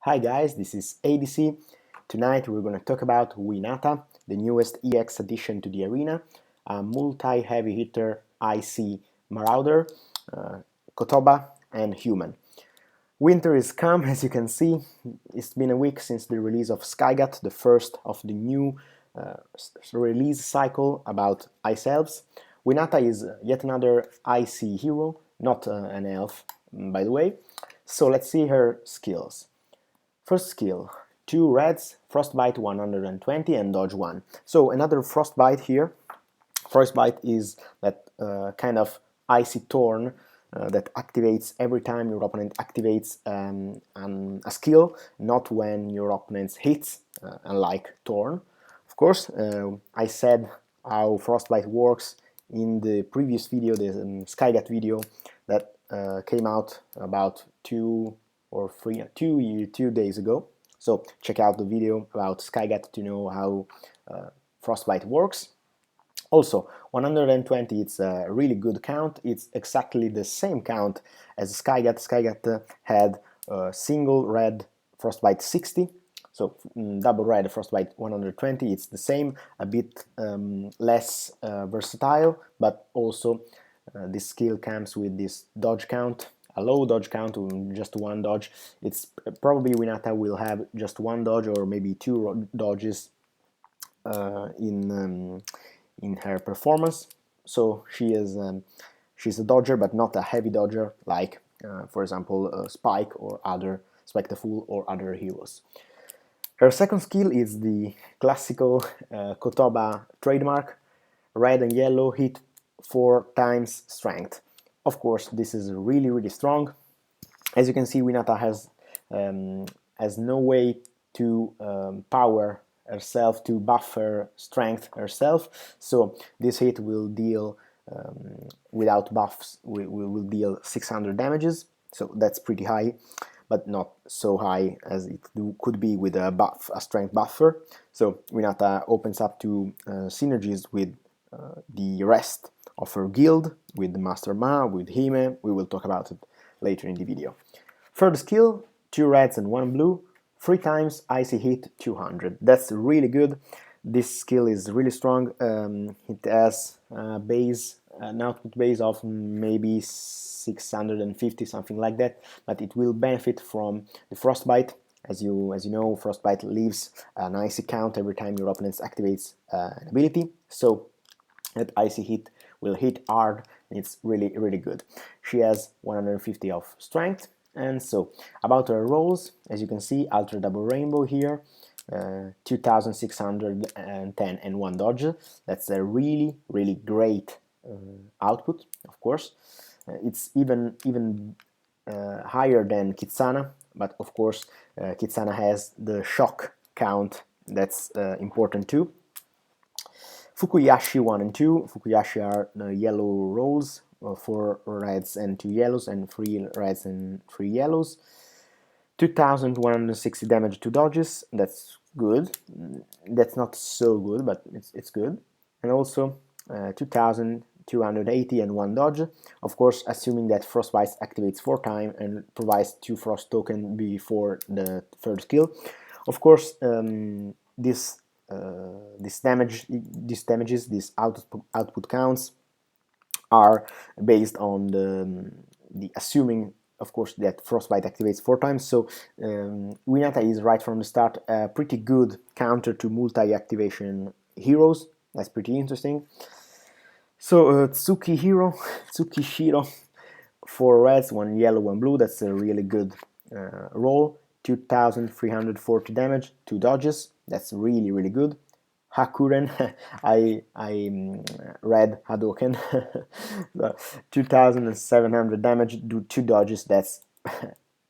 Hi guys, this is ADC. Tonight we're going to talk about Uinata, the newest EX addition to the arena, a multi-heavy hitter IC Marauder, Kotoba, and Human. Winter is come, as you can see. It's been a week since the release of Skygat, the first of the new release cycle about Ice Elves. Uinata is yet another IC hero, not an elf, by the way. So let's see her skills. First skill, 2 reds, Frostbite 120 and dodge 1. So another Frostbite here. Frostbite is that kind of icy thorn that activates every time your opponent activates a skill, not when your opponent hits, unlike Thorn. Of course, I said how Frostbite works in the previous video, the Skygat video that came out about 2 days ago. So check out the video about Skygat to know how Frostbite works. Also, 120, it's a really good count. It's exactly the same count as Skygat. Skygat had single red Frostbite 60, so double red Frostbite 120. It's the same, a bit less versatile, but also this skill comes with this dodge count, a low dodge count, just one dodge. It's probably Uinata will have just one dodge or maybe 2 dodges in her performance. So she's a dodger, but not a heavy dodger like, for example, Spike or other Spike the Fool or other heroes. Her second skill is the classical Kotoba trademark, red and yellow hit 4 times strength. Of course, this is really strong. As you can see, Uinata has no way to power herself, to buff her strength herself, so this hit will deal without buffs will deal 600 damages, so that's pretty high, but not so high as it could be with a strength buffer. So Uinata opens up to synergies with the rest of her guild, with Master Ma, with Hime. We will talk about it later in the video. Third skill, 2 reds and 1 blue, 3 times icy hit 200. That's really good. This skill is really strong. It has an output base of maybe 650, something like that, but it will benefit from the Frostbite. As you know, Frostbite leaves an icy count every time your opponent activates an ability, so that icy hit will hit hard, and it's really good. She has 150 of strength. And so, about her rolls, as you can see, Ultra Double Rainbow here, 2610 and 1 dodge. That's a really great output, of course. It's even higher than Kitsana, but of course Kitsana has the shock count that's important too. Fukuyashi 1 and 2. Fukuyashi are yellow rolls, 4 reds and 2 yellows, and 3 reds and 3 yellows. 2160 damage, 2 dodges. That's good. That's not so good, but it's good. And also 2280 and 1 dodge. Of course, assuming that Frostbite activates 4 times and provides 2 frost tokens before the third skill. Of course, these damages, these output counts are based on the assuming, of course, that Frostbite activates 4 times. So Uinata is right from the start a pretty good counter to multi-activation heroes. That's pretty interesting. So Tsukishiro, 4 reds, 1 yellow, 1 blue. That's a really good roll. 2340 damage, 2 dodges. That's really good. Hakuren, I read Hadoken. 2700 damage, do 2 dodges. That's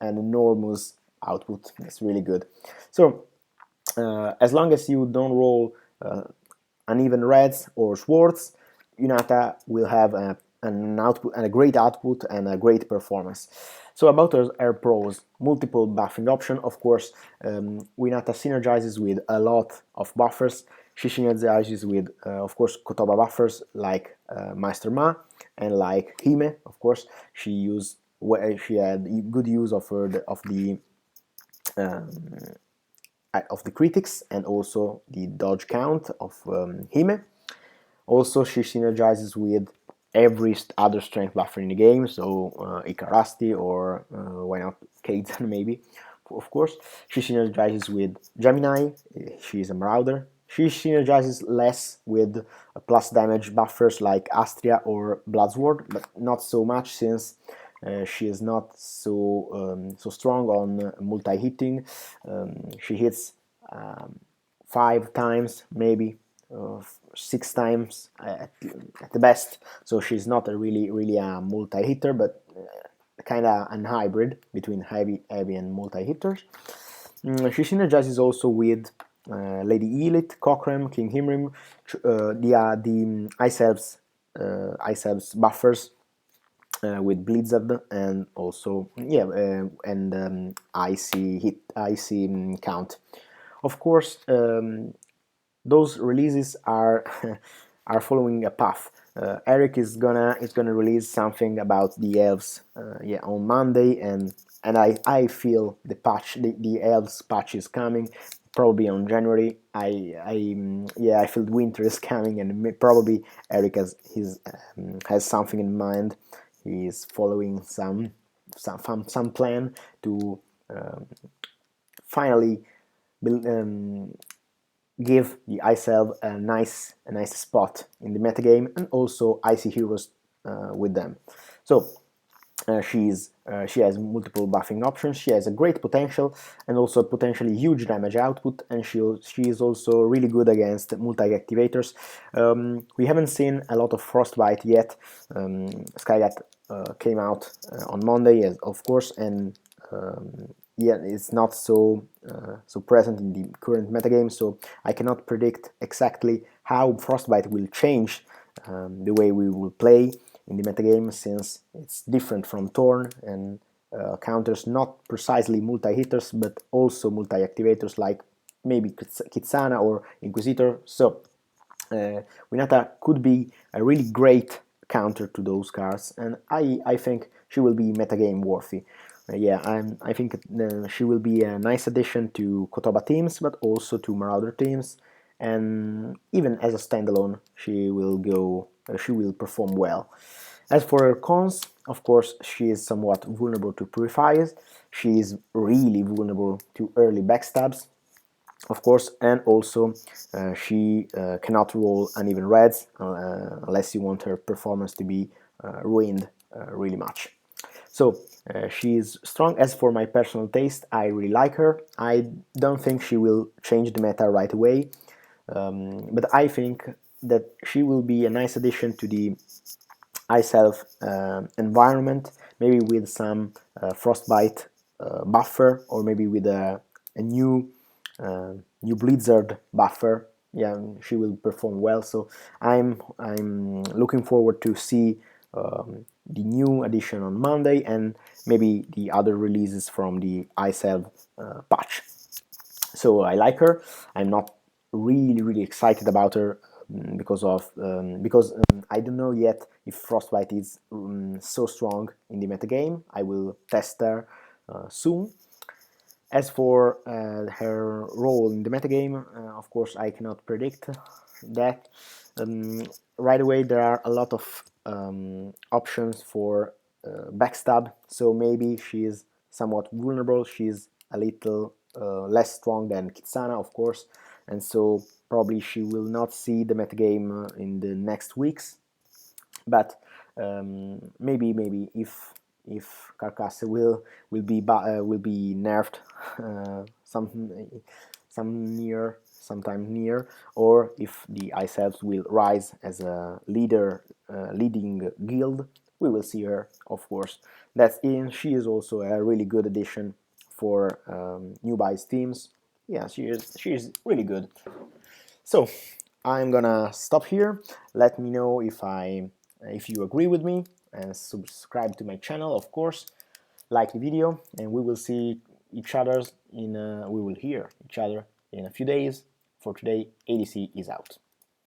an enormous output. That's really good. So as long as you don't roll uneven reds or swords, Uinata will have an output and a great output and a great performance. So about her pros, multiple buffing option. Of course, Uinata synergizes with a lot of buffers. She synergizes with, of course, Kotoba buffers like Master Ma and like Hime. Of course, she had good use of the um, of the critics, and also the dodge count of Hime. Also, she synergizes with every other strength buffer in the game, so Icarasti or why not Kaizen maybe, of course. She synergizes with Gemini, she is a Marauder. She synergizes less with plus damage buffers like Astria or Bloodsword, but not so much since she is not so strong on multi-hitting. She hits 5 times maybe, uh, 6 times at the best. So she's not a really a multi-hitter, but kind of an hybrid between heavy and multi-hitters. She synergizes also with Lady Elite, Cochrane, King Himrim, the Ice Elves buffers with Blizzard, and also icy count. Of course, those releases are are following a path. Eric is gonna release something about the elves, on Monday, and I feel the elves patch is coming, probably on January. I feel winter is coming, and probably Eric has something in mind. He's following some plan to finally build, give the Icelf a nice spot in the metagame, and also icy heroes with them. So she has multiple buffing options. She has a great potential and also potentially huge damage output, and she is also really good against multi-activators. We haven't seen a lot of Frostbite yet. Skygat came out on Monday, of course, and it's not so present in the current metagame, so I cannot predict exactly how Frostbite will change the way we will play in the metagame, since it's different from Thorn and counters not precisely multi-hitters but also multi-activators like maybe Kitsana or Inquisitor. So Uinata could be a really great counter to those cards, and I think she will be metagame worthy. I think she will be a nice addition to Kotoba teams, but also to Marauder teams, and even as a standalone, she will perform well. As for her cons, of course, she is somewhat vulnerable to purifiers. She is really vulnerable to early backstabs, of course, and also she cannot roll uneven reds unless you want her performance to be ruined really much. So she is strong. As for my personal taste, I really like her. I don't think she will change the meta right away, but I think that she will be a nice addition to the iSelf environment, maybe with some Frostbite buffer, or maybe with a new Blizzard buffer. Yeah, she will perform well. So I'm looking forward to see the new edition on Monday, and maybe the other releases from the iSelf patch. So I like her. I'm not really excited about her because I don't know yet if Frostbite is so strong in the metagame. I will test her soon. As for her role in the metagame, of course I cannot predict that. Right away there are a lot of options for backstab, so maybe she is somewhat vulnerable. She's a little less strong than Kitsana, of course, and so probably she will not see the metagame in the next weeks. But maybe if Carcasse will be nerfed sometime near, or if the Ice Elves will rise as a leading guild, we will see her, of course. She is also a really good addition for new buys teams. Yeah, she is really good. So I'm gonna stop here. Let me know if you agree with me, and subscribe to my channel, of course. Like the video, and we will see each other we will hear each other in a few days. For today, ADC is out.